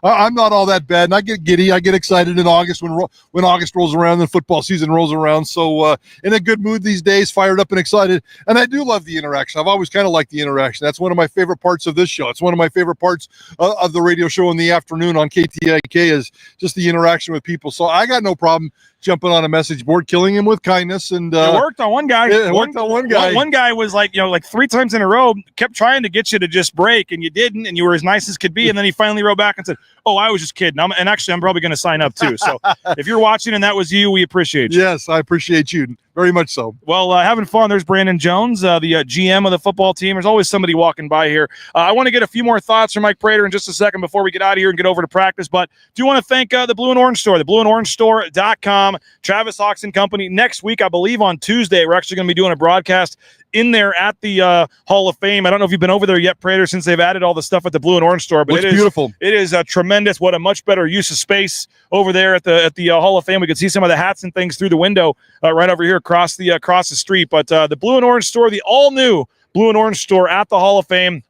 I'm not all that bad, and I get giddy. I get excited in August when August rolls around and football season rolls around, so in a good mood these days, fired up and excited, and I do love the interaction. I've always kind of liked the interaction. That's one of my favorite parts of this show. It's one of my favorite parts of the radio show in the afternoon on KTIK is just the interaction with people. So I got no problem jumping on a message board, killing him with kindness, and it worked on one guy. It worked on one guy. One guy was like 3 times in a row, kept trying to get you to just break, and you didn't, and you were as nice as could be, and then he finally wrote back and said, "Oh, I was just kidding." I'm probably going to sign up too. So if you're watching and that was you, we appreciate you. Yes, I appreciate you very much. So well, having fun. There's Brandon Jones, the GM of the football team. There's always somebody walking by here. I want to get a few more thoughts from Mike Prater in just a second before we get out of here and get over to practice. But do want to thank the Blue and Orange Store, the blueandorangestore.com. Travis Hawks and Company. Next week, I believe on Tuesday, we're actually going to be doing a broadcast in there at the Hall of Fame. I don't know if you've been over there yet, Prater, since they've added all the stuff at the Blue and Orange Store, but it's beautiful. It is tremendous. What a much better use of space over there at the Hall of Fame. We could see some of the hats and things through the window right over here across the street. But the Blue and Orange Store, the all new Blue and Orange Store at the Hall of Fame.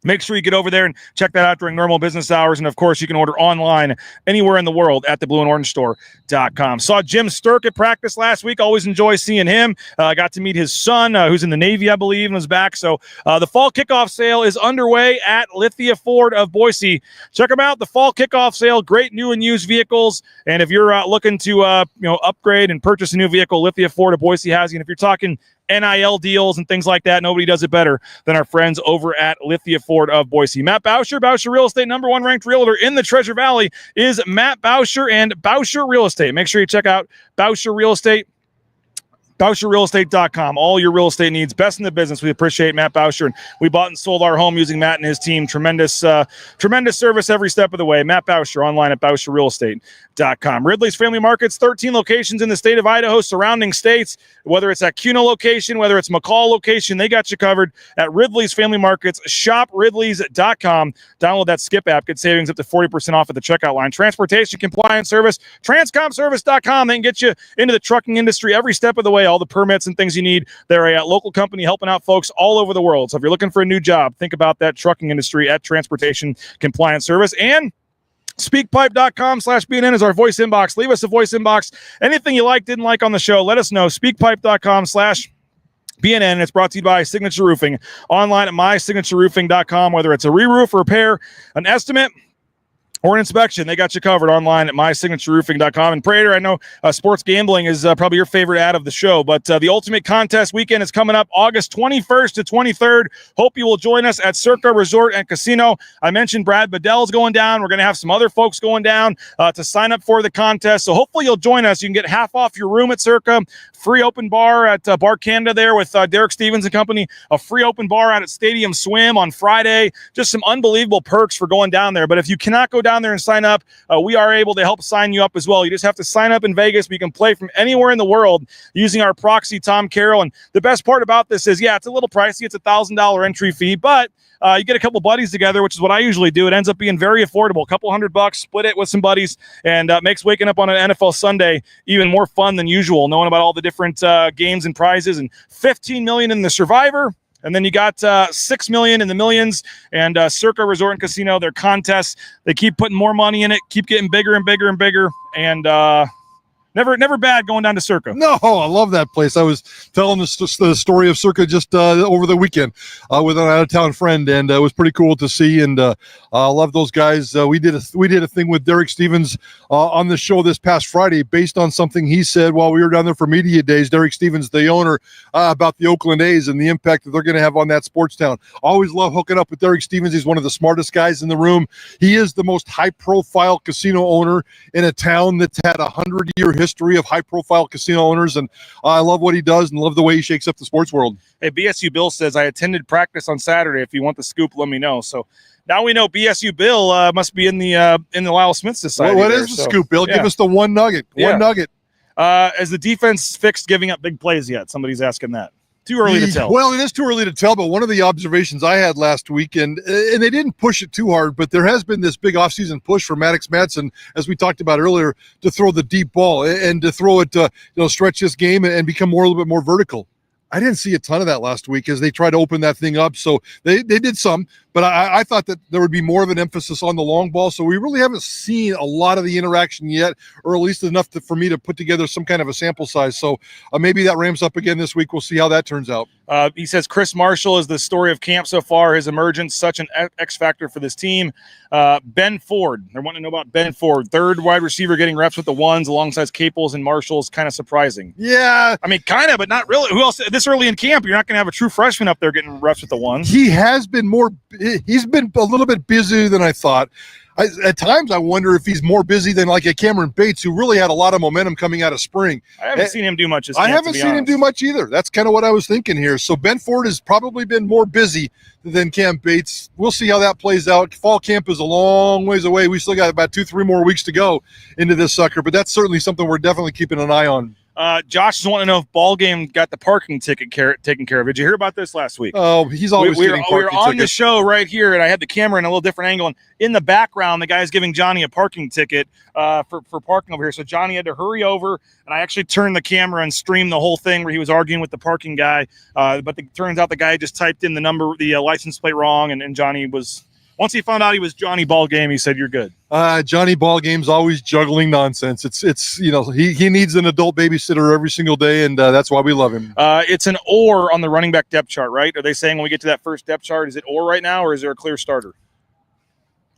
Make sure you get over there and check that out during normal business hours. And, of course, you can order online anywhere in the world at theblueandorangestore.com. Saw Jim Sturk at practice last week. Always enjoy seeing him. Got to meet his son, who's in the Navy, I believe, and was back. So the fall kickoff sale is underway at Lithia Ford of Boise. Check them out, the fall kickoff sale. Great new and used vehicles. And if you're looking to upgrade and purchase a new vehicle, Lithia Ford of Boise has you. And if you're talking NIL deals and things like that, nobody does it better than our friends over at Lithia Ford of Boise. Matt Bauscher, Bauscher Real Estate, #1 ranked realtor in the Treasure Valley is Matt Bauscher and Bauscher Real Estate. Make sure you check out Bauscher Real Estate. BauscherRealEstate.com. All your real estate needs. Best in the business. We appreciate Matt Bauscher. And we bought and sold our home using Matt and his team. Tremendous service every step of the way. Matt Bauscher online at BauscherRealEstate.com. Ridley's Family Markets, 13 locations in the state of Idaho, surrounding states. Whether it's at Cuno location, whether it's McCall location, they got you covered at Ridley's Family Markets. ShopRidleys.com. Download that Skip app. Get savings up to 40% off at the checkout line. Transportation Compliance Service. TranscomService.com. They can get you into the trucking industry every step of the way. All the permits and things you need. They're a local company helping out folks all over the world. So if you're looking for a new job, think about that trucking industry at Transportation Compliance Service. And SpeakPipe.com/BNN is our voice inbox. Leave us a voice inbox. Anything you didn't like on the show, let us know. SpeakPipe.com/BNN. It's brought to you by Signature Roofing. Online at mysignatureroofing.com. Whether it's a re-roof, repair, an estimate, or an inspection, they got you covered online at mysignatureroofing.com. And Prater, I know sports gambling is probably your favorite ad of the show, but the Ultimate Contest weekend is coming up August 21st to 23rd. Hope you will join us at Circa Resort and Casino. I mentioned Brad Bedell's going down. We're going to have some other folks going down to sign up for the contest. So hopefully you'll join us. You can get half off your room at Circa, free open bar at Bar Canada there with Derek Stevens and company, a free open bar out at Stadium Swim on Friday. Just some unbelievable perks for going down there. But if you cannot go down there and sign up, we are able to help sign you up as well. You just have to sign up in Vegas. We can play from anywhere in the world using our proxy, Tom Carroll. And the best part about this is, it's a little pricey. It's a $1,000 entry fee, but you get a couple buddies together, which is what I usually do. It ends up being very affordable. A couple $100, split it with some buddies, and makes waking up on an NFL Sunday even more fun than usual, knowing about all the different games and prizes. And $15 million in the Survivor. And then you got $6 million in the Millions, and Circa Resort and Casino, their contests. They keep putting more money in it, keep getting bigger and bigger and bigger, and never bad going down to Circa. No, I love that place. I was telling the story of Circa just over the weekend with an out-of-town friend, and it was pretty cool to see. And I love those guys. We did a thing with Derek Stevens on the show this past Friday, based on something he said while we were down there for media days. Derek Stevens, the owner, about the Oakland A's and the impact that they're going to have on that sports town. Always love hooking up with Derek Stevens. He's one of the smartest guys in the room. He is the most high-profile casino owner in a town that's had a 100-year history history of high-profile casino owners, and I love what he does and love the way he shakes up the sports world. Hey, BSU Bill says, I attended practice on Saturday. If you want the scoop, let me know. So now we know BSU Bill must be in the Lyle Smith Society. What is the scoop, Bill? Yeah. Give us the one nugget. One nugget. As the defense fixed giving up big plays yet? Somebody's asking that. Too early to tell. Well, it is too early to tell, but one of the observations I had last week, and they didn't push it too hard, but there has been this big offseason push for Maddox Madsen, as we talked about earlier, to throw the deep ball and to throw it, stretch this game and become a little bit more vertical. I didn't see a ton of that last week as they tried to open that thing up. So they did some, but I thought that there would be more of an emphasis on the long ball. So we really haven't seen a lot of the interaction yet, or at least enough for me to put together some kind of a sample size. So maybe that ramps up again this week. We'll see how that turns out. He says Chris Marshall is the story of camp so far. His emergence, such an X factor for this team. Ben Ford, they're wanting to know about Ben Ford, third wide receiver getting reps with the ones alongside Caples and Marshall's kind of surprising. Yeah. I mean, kind of, but not really. Who else? This early in camp, you're not going to have a true freshman up there getting reps with the ones. He's been a little bit busier than I thought. At times, I wonder if he's more busy than like a Cameron Bates, who really had a lot of momentum coming out of spring. I haven't seen him do much. I haven't seen him do much either. That's kind of what I was thinking here. So Ben Ford has probably been more busy than Cam Bates. We'll see how that plays out. Fall camp is a long ways away. We still got about 2-3 more weeks to go into this sucker, but that's certainly something we're definitely keeping an eye on. Josh is wanting to know if Ball Game got the parking ticket taken care of. Did you hear about this last week? Oh, he's always getting parking tickets. We were on the tickets. show right here, and I had the camera in a little different angle. And in the background, the guy's giving Johnny a parking ticket for parking over here. So Johnny had to hurry over, and I actually turned the camera and streamed the whole thing where he was arguing with the parking guy. But it turns out the guy just typed in the license plate wrong, and Johnny was... Once he found out he was Johnny Ball Game, he said, "You're good." Johnny Ball Game's always juggling nonsense. It's he needs an adult babysitter every single day, and that's why we love him. It's an or on the running back depth chart, right? Are they saying when we get to that first depth chart, is it or right now, or is there a clear starter?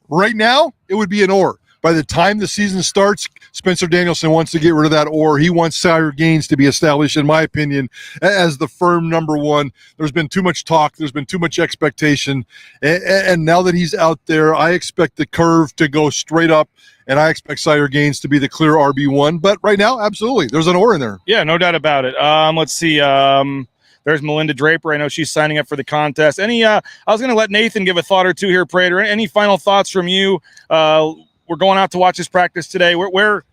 Right now, it would be an or. By the time the season starts, Spencer Danielson wants to get rid of that or. He wants Sire Gaines to be established, in my opinion, as the firm number one. There's been too much talk. There's been too much expectation. And now that he's out there, I expect the curve to go straight up, and I expect Sire Gaines to be the clear RB1. But right now, absolutely, there's an or in there. Yeah, no doubt about it. Let's see. There's Melinda Draper. I know she's signing up for the contest. I was going to let Nathan give a thought or two here, Prater. Any final thoughts from you? We're going out to watch this practice today. Where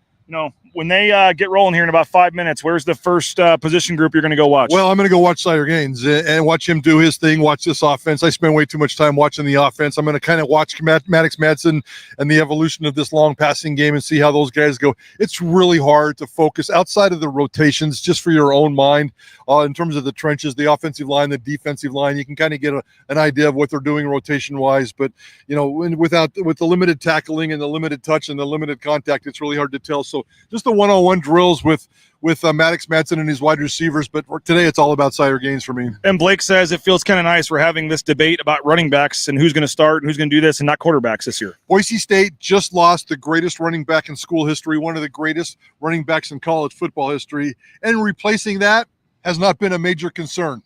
when they get rolling here in about 5 minutes, where's the first position group you're going to go watch? Well, I'm going to go watch Sire Gaines and watch him do his thing, watch this offense. I spend way too much time watching the offense. I'm going to kind of watch Maddox Madsen and the evolution of this long passing game and see how those guys go. It's really hard to focus outside of the rotations just for your own mind in terms of the trenches, the offensive line, the defensive line. You can kind of get an idea of what they're doing rotation-wise. But, with the limited tackling and the limited touch and the limited contact, it's really hard to tell. So just the one-on-one drills with Maddox Madsen and his wide receivers, but for today it's all about Sire Gaines for me. And Blake says it feels kind of nice we're having this debate about running backs and who's going to start and who's going to do this and not quarterbacks this year. Boise State just lost the greatest running back in school history, one of the greatest running backs in college football history, and replacing that has not been a major concern.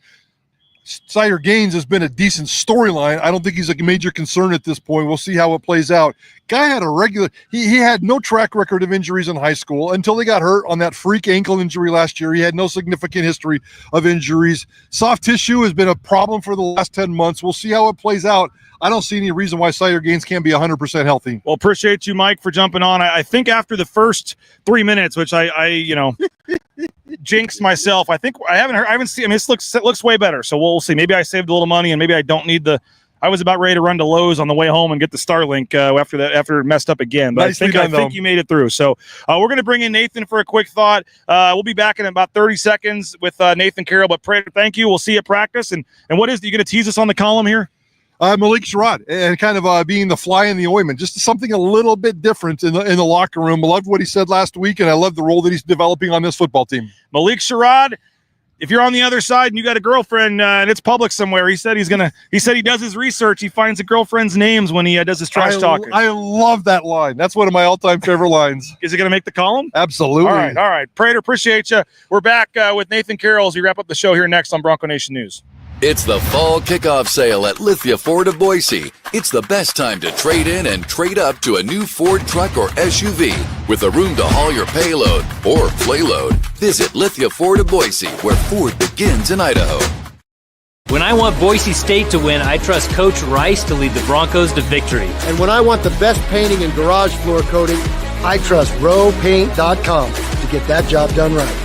Sire Gaines has been a decent storyline. I don't think he's a major concern at this point. We'll see how it plays out. Guy had he had no track record of injuries in high school until he got hurt on that freak ankle injury last year. He had no significant history of injuries. Soft tissue has been a problem for the last 10 months. We'll see how it plays out. I don't see any reason why Sire Gaines can't be 100% healthy. Well, appreciate you, Mike, for jumping on. I think after the first 3 minutes, which I jinxed myself. I haven't seen. I mean, it looks way better. So we'll see. Maybe I saved a little money, and maybe I don't need I was about ready to run to Lowe's on the way home and get the Starlink after it messed up again. But I think you made it through. So we're going to bring in Nathan for a quick thought. We'll be back in about 30 seconds with Nathan Carroll. But Prater, thank you. We'll see you at practice. And what is it? You going to tease us on the column here? Malik Sherrod, and kind of being the fly in the ointment, just something a little bit different in the locker room. I loved what he said last week, and I love the role that he's developing on this football team. Malik Sherrod, if you're on the other side and you got a girlfriend and it's public somewhere, he said he does his research. He finds the girlfriend's names when he does his trash talking. I love that line. That's one of my all-time favorite lines. Is it going to make the column? Absolutely. All right. Prater, appreciate you. We're back with Nathan Carroll as we wrap up the show here next on Bronco Nation News. It's the fall kickoff sale at Lithia Ford of Boise. It's the best time to trade in and trade up to a new Ford truck or SUV with the room to haul your payload or playload. Visit Lithia Ford of Boise, where Ford begins in Idaho. When I want Boise State to win, I trust Coach Rice to lead the Broncos to victory. And when I want the best painting and garage floor coating, I trust rowpaint.com to get that job done right.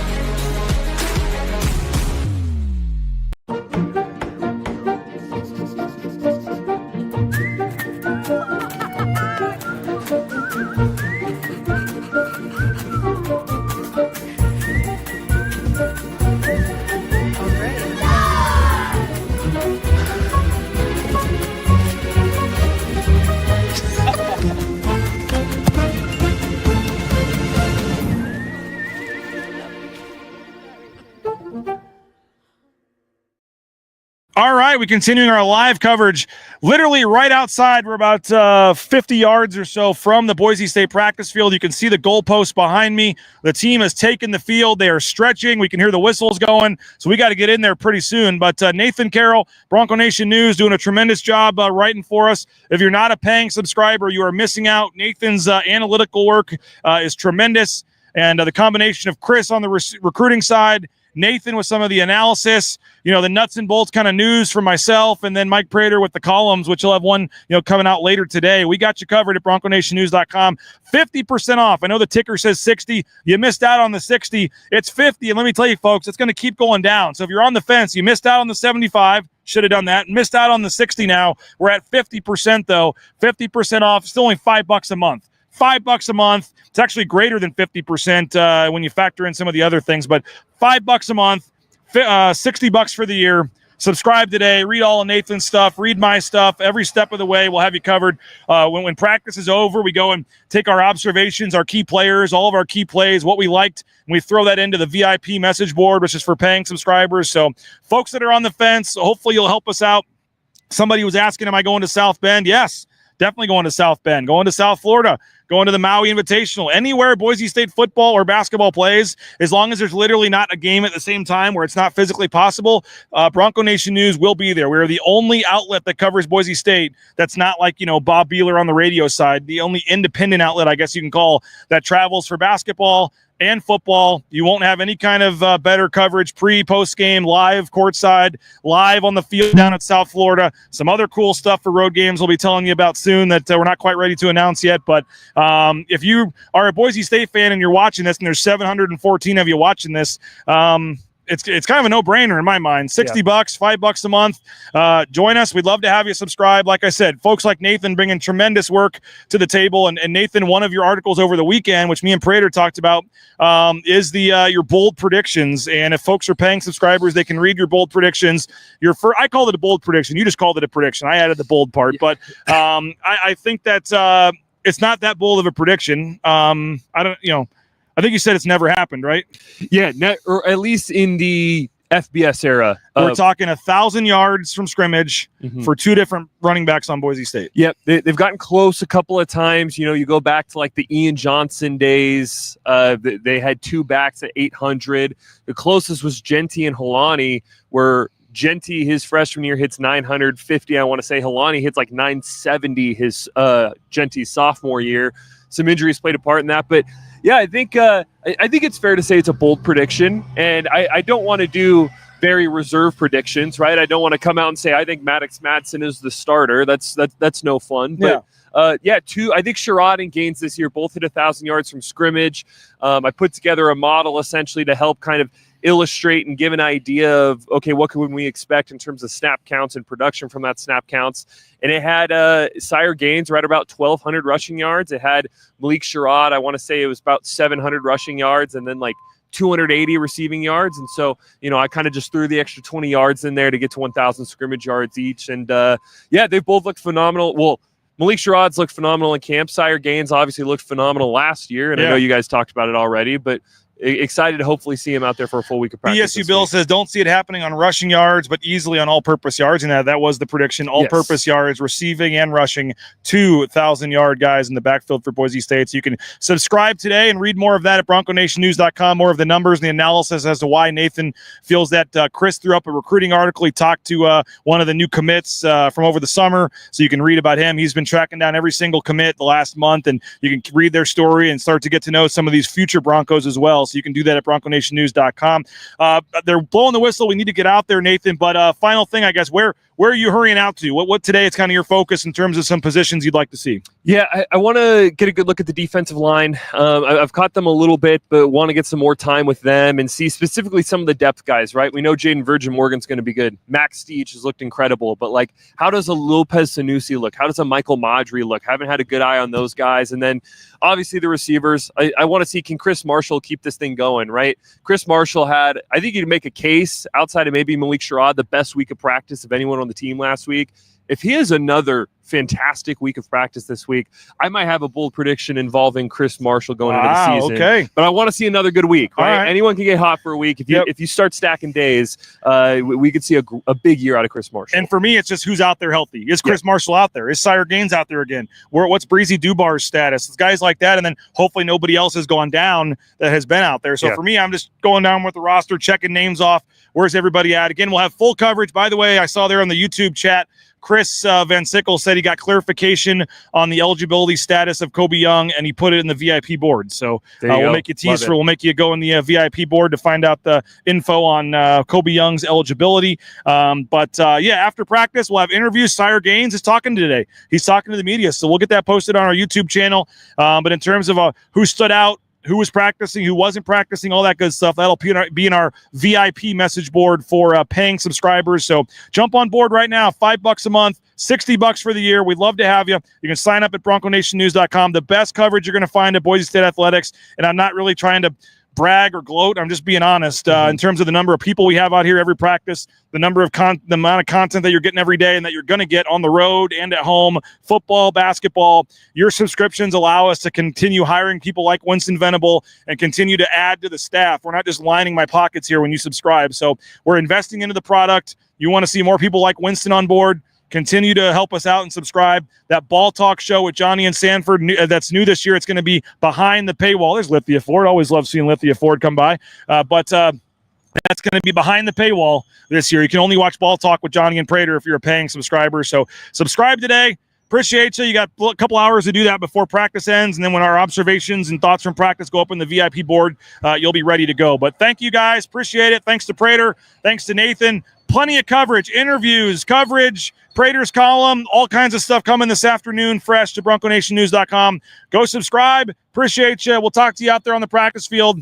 All right, we're continuing our live coverage literally right outside. We're about 50 yards or so from the Boise State practice field. You can see the goalpost behind me. The team has taken the field. They are stretching. We can hear the whistles going, so we got to get in there pretty soon. But Nathan Carroll, Bronco Nation News, doing a tremendous job writing for us. If you're not a paying subscriber, you are missing out. Nathan's analytical work is tremendous, and the combination of Chris on the recruiting side, Nathan with some of the analysis, the nuts and bolts kind of news from myself, and then Mike Prater with the columns, which you'll have one, coming out later today. We got you covered at BroncoNationNews.com. 50% off. I know the ticker says 60. You missed out on the 60. It's 50. And let me tell you, folks, it's going to keep going down. So if you're on the fence, you missed out on the 75. Should have done that. Missed out on the 60 now. We're at 50% though. 50% off. Still only $5 a month. $5 a month. It's actually greater than 50% when you factor in some of the other things, but $5 a month, $60 for the year. Subscribe today. Read all of Nathan's stuff. Read my stuff. Every step of the way, we'll have you covered. When practice is over, we go and take our observations, our key players, all of our key plays, what we liked, and we throw that into the VIP message board, which is for paying subscribers. So folks that are on the fence, hopefully you'll help us out. Somebody was asking, am I going to South Bend? Yes, definitely going to South Bend. Going to South Florida. Going to the Maui Invitational. Anywhere Boise State football or basketball plays, as long as there's literally not a game at the same time where it's not physically possible, Bronco Nation News will be there. We're the only outlet that covers Boise State that's not like, Bob Beeler on the radio side, the only independent outlet, I guess you can call, that travels for basketball and football. You won't have any kind of better coverage post game, live courtside, live on the field down at South Florida. Some other cool stuff for road games we'll be telling you about soon that we're not quite ready to announce yet. But if you are a Boise State fan and you're watching this, and there's 714 of you watching this, it's kind of a no-brainer in my mind. $60, $5 a month. Join us. We'd love to have you subscribe. Like I said, folks like Nathan bringing tremendous work to the table. And Nathan, one of your articles over the weekend, which me and Prater talked about, is your bold predictions. And if folks are paying subscribers, they can read your bold predictions. I called it a bold prediction. You just called it a prediction. I added the bold part. But I think that it's not that bold of a prediction. I think you said it's never happened, right? Yeah, or at least in the FBS era. We're talking 1,000 yards from scrimmage for two different running backs on Boise State. Yep, they've gotten close a couple of times. You go back to like the Ian Johnson days. They had two backs at 800. The closest was Genty and Helani, where Genty, his freshman year, hits 950. I want to say Helani hits like 970 his Genty's sophomore year. Some injuries played a part in that, but yeah, I think it's fair to say it's a bold prediction, and I don't want to do very reserved predictions, right? I don't want to come out and say I think Maddox Madsen is the starter. That's no fun. But I think Sherrod and Gaines this year both hit 1,000 yards from scrimmage. I put together a model essentially to help kind of illustrate and give an idea of, okay, what can we expect in terms of snap counts and production from that snap counts. And it had Sire Gaines right about 1,200 rushing yards. It had Malik Sherrod, I want to say it was about 700 rushing yards, and then like 280 receiving yards. And so, I kind of just threw the extra 20 yards in there to get to 1,000 scrimmage yards each. And they both looked phenomenal. Well, Malik Sherrod's looked phenomenal in camp. Sire Gaines obviously looked phenomenal last year, and I know you guys talked about it already, but excited to hopefully see him out there for a full week of practice. BSU Bill says don't see it happening on rushing yards, but easily on all-purpose yards, and that was the prediction. All-purpose yards, receiving and rushing, 2,000-yard guys in the backfield for Boise State. So you can subscribe today and read more of that at BroncoNationNews.com, more of the numbers and the analysis as to why Nathan feels that Chris threw up a recruiting article. He talked to one of the new commits from over the summer, so you can read about him. He's been tracking down every single commit the last month, and you can read their story and start to get to know some of these future Broncos as well. So you can do that at BroncoNationNews.com. They're blowing the whistle. We need to get out there, Nathan. But final thing, I guess, where are you hurrying out to? What today is kind of your focus in terms of some positions you'd like to see? Yeah, I want to get a good look at the defensive line. I've caught them a little bit, but want to get some more time with them and see specifically some of the depth guys, right? We know Jaden Virgin Morgan's going to be good. Max Steach has looked incredible, but like, how does a Lopez Sanusi look? How does a Michael Madry look? Haven't had a good eye on those guys. And then obviously the receivers. I want to see, can Chris Marshall keep this thing going, right? Chris Marshall had, I think you'd make a case outside of maybe Malik Sherrod, the best week of practice of anyone on the team last week. If he has another fantastic week of practice this week, I might have a bold prediction involving Chris Marshall going into the season. Okay. But I want to see another good week, right? Anyone can get hot for a week. If you start stacking days, we could see a big year out of Chris Marshall. And for me, it's just who's out there healthy. Is Chris Marshall out there? Is Sire Gaines out there again? What's Breezy Dubar's status? It's guys like that, and then hopefully nobody else has gone down that has been out there. So for me, I'm just going down with the roster, checking names off. Where's everybody at? Again, we'll have full coverage. By the way, I saw there on the YouTube chat, Chris Van Sickle said he got clarification on the eligibility status of Kobe Young, and he put it in the VIP board. So we'll make you tease for. We'll make you go in the VIP board to find out the info on Kobe Young's eligibility. After practice, we'll have interviews. Sire Gaines is talking today. He's talking to the media, so we'll get that posted on our YouTube channel. But in terms of who stood out, who was practicing, who wasn't practicing, all that good stuff, that'll be in our VIP message board for paying subscribers. So jump on board right now, $5 a month, $60 for the year. We'd love to have you. You can sign up at BroncoNationNews.com. The best coverage you're going to find at Boise State Athletics, and I'm not really trying to brag or gloat. I'm just being honest in terms of the number of people we have out here every practice, the number of the amount of content that you're getting every day and that you're going to get on the road and at home, football, basketball. Your subscriptions allow us to continue hiring people like Winston Venable and continue to add to the staff. We're not just lining my pockets here when you subscribe. So we're investing into the product. You want to see more people like Winston on board. Continue to help us out and subscribe. That Ball Talk show with Johnny and Sanford, that's new this year. It's going to be behind the paywall. There's Lithia Ford. Always love seeing Lithia Ford come by. But that's going to be behind the paywall this year. You can only watch Ball Talk with Johnny and Prater if you're a paying subscriber. So subscribe today. Appreciate you. You got a couple hours to do that before practice ends. And then when our observations and thoughts from practice go up in the VIP board, you'll be ready to go. But thank you guys. Appreciate it. Thanks to Prater. Thanks to Nathan. Plenty of coverage, interviews, coverage, Prater's column, all kinds of stuff coming this afternoon, fresh to BroncoNationNews.com. Go subscribe. Appreciate you. We'll talk to you out there on the practice field.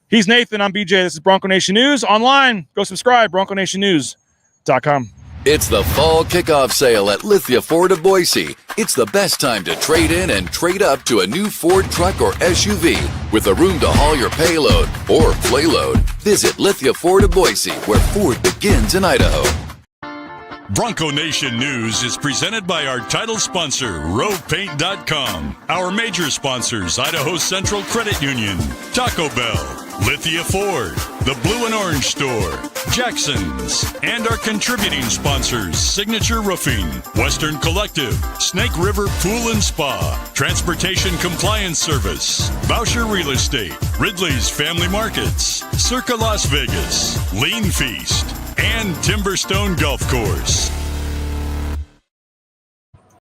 He's Nathan. I'm BJ. This is Bronco Nation News. Online, go subscribe, BroncoNationNews.com. It's the fall kickoff sale at Lithia Ford of Boise. It's the best time to trade in and trade up to a new Ford truck or SUV with a room to haul your payload or playload. Visit Lithia Ford of Boise, where Ford begins in Idaho. Bronco Nation News is presented by our title sponsor, RovePaint.com. Our major sponsors, Idaho Central Credit Union, Taco Bell, Lithia Ford, the Blue and Orange Store, Jackson's, and our contributing sponsors, Signature Roofing, Western Collective, Snake River Pool and Spa, Transportation Compliance Service, Boucher Real Estate, Ridley's Family Markets, Circa Las Vegas, Lean Feast, and Timberstone Golf Course.